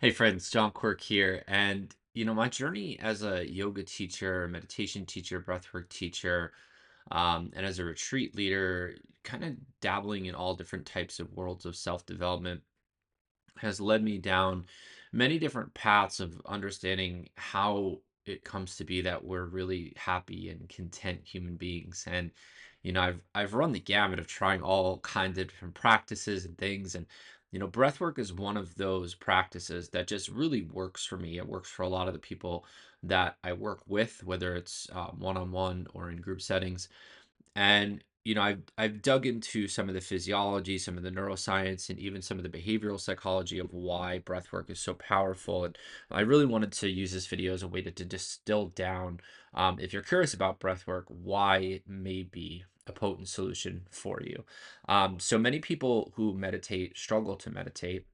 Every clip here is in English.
Hey friends, John Quirk here. And my journey as a yoga teacher, meditation teacher, breathwork teacher, and as a retreat leader, kind of dabbling in all different types of worlds of self-development has led me down many different paths of understanding how it comes to be that we're really happy and content human beings. And I've run the gamut of trying all kinds of different practices and things. And breathwork is one of those practices that just really works for me. It works for a lot of the people that I work with, whether it's one-on-one or in group settings. And I've dug into some of the physiology, some of the neuroscience, and even some of the behavioral psychology of why breathwork is so powerful. And I really wanted to use this video as a way to distill down, if you're curious about breathwork, why it may be a potent solution for you. So many people who meditate struggle to meditate,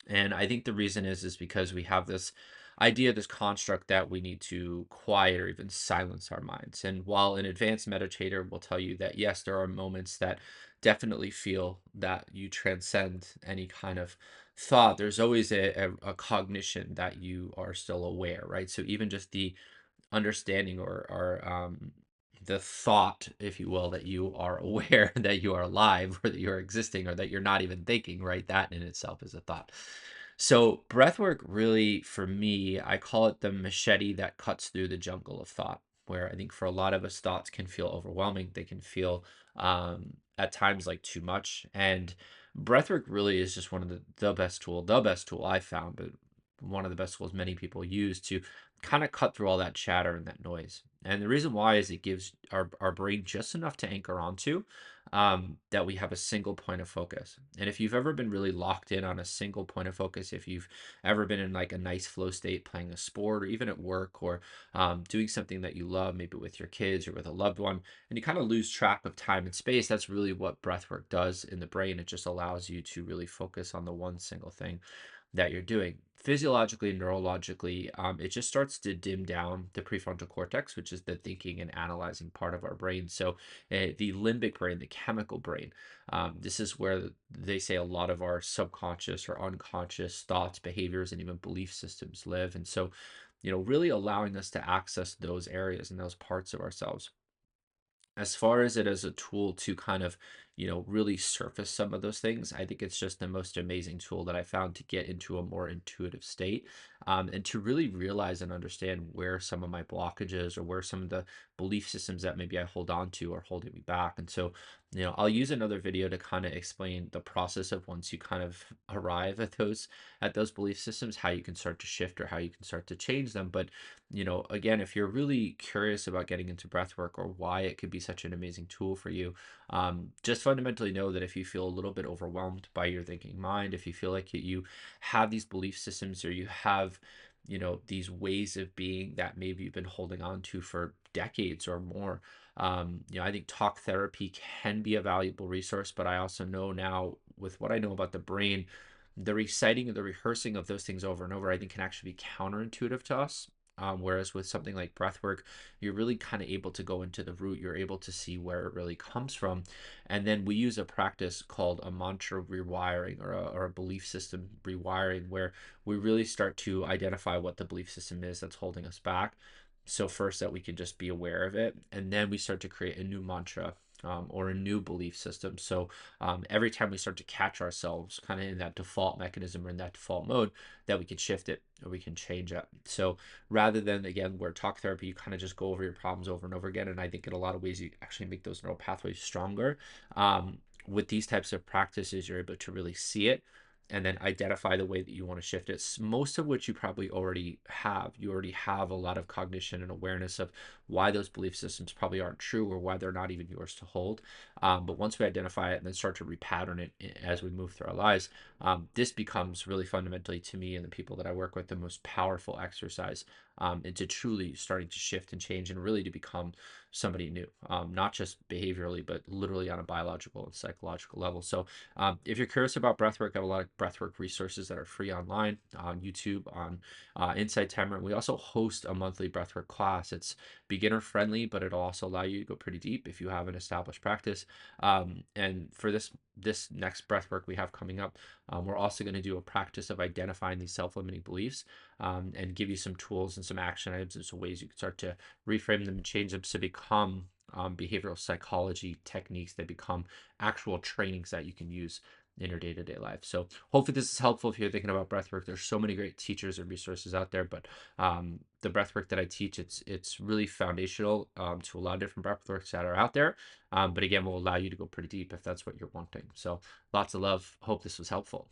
and I think the reason is because we have this idea, this construct that we need to quiet or even silence our minds. And while an advanced meditator will tell you that, yes, there are moments that definitely feel that you transcend any kind of thought, there's always a cognition that you are still aware, right? So even just the understanding or the thought, if you will, that you are aware that you are alive or that you're existing or that you're not even thinking, right? That in itself is a thought. So breathwork really, for me, I call it the machete that cuts through the jungle of thought, where I think for a lot of us, thoughts can feel overwhelming. They can feel at times like too much. And breathwork really is just one of the best tool I found, but one of the best tools many people use to kind of cut through all that chatter and that noise. And the reason why is it gives our brain just enough to anchor onto, that we have a single point of focus. And if you've ever been really locked in on a single point of focus, if you've ever been in like a nice flow state playing a sport or even at work or doing something that you love, maybe with your kids or with a loved one, and you kind of lose track of time and space, that's really what breath work does in the brain. It just allows you to really focus on the one single thing that you're doing. Physiologically and neurologically, it just starts to dim down the prefrontal cortex, which is the thinking and analyzing part of our brain. So, the limbic brain, the chemical brain, this is where they say a lot of our subconscious or unconscious thoughts, behaviors, and even belief systems live. And so, really allowing us to access those areas and those parts of ourselves as far as it as a tool to kind of really surface some of those things. I think it's just the most amazing tool that I found to get into a more intuitive state, and to really realize and understand where some of my blockages or where some of the belief systems that maybe I hold on to are holding me back. And so I'll use another video to kind of explain the process of once you kind of arrive at those belief systems, how you can start to shift or how you can start to change them. But again, if you're really curious about getting into breath work or why it could be such an amazing tool for you, just fundamentally know that if you feel a little bit overwhelmed by your thinking mind, if you feel like you have these belief systems or you have, these ways of being that maybe you've been holding on to for decades or more, I think talk therapy can be a valuable resource, but I also know now with what I know about the brain, the reciting and the rehearsing of those things over and over, I think can actually be counterintuitive to us. Whereas with something like breath work, you're really kind of able to go into the root, you're able to see where it really comes from. And then we use a practice called a mantra rewiring or a belief system rewiring, where we really start to identify what the belief system is that's holding us back. So, first, that we can just be aware of it. And then we start to create a new mantra. Or a new belief system. So every time we start to catch ourselves kind of in that default mechanism or in that default mode, that we can shift it or we can change it. So rather than, again, where talk therapy, you kind of just go over your problems over and over again. And I think in a lot of ways, you actually make those neural pathways stronger. With these types of practices, you're able to really see it and then identify the way that you want to shift it. Most of which you probably already have. You already have a lot of cognition and awareness of why those belief systems probably aren't true or why they're not even yours to hold. But once we identify it and then start to repattern it as we move through our lives, this becomes really fundamentally to me and the people that I work with the most powerful exercise into truly starting to shift and change and really to become somebody new, not just behaviorally, but literally on a biological and psychological level. So if you're curious about breathwork, I have a lot of breathwork resources that are free online on YouTube, on Inside Timer. And we also host a monthly breathwork class. It's beginner friendly, but it'll also allow you to go pretty deep if you have an established practice. And for this next breathwork we have coming up, we're also going to do a practice of identifying these self-limiting beliefs, and give you some tools and some action items and some ways you can start to reframe them and change them to become behavioral psychology techniques that become actual trainings that you can use in your day-to-day life. So hopefully this is helpful if you're thinking about breathwork. There's so many great teachers and resources out there, but the breathwork that I teach, it's really foundational to a lot of different breathworks that are out there. But again, will allow you to go pretty deep if that's what you're wanting. So lots of love. Hope this was helpful.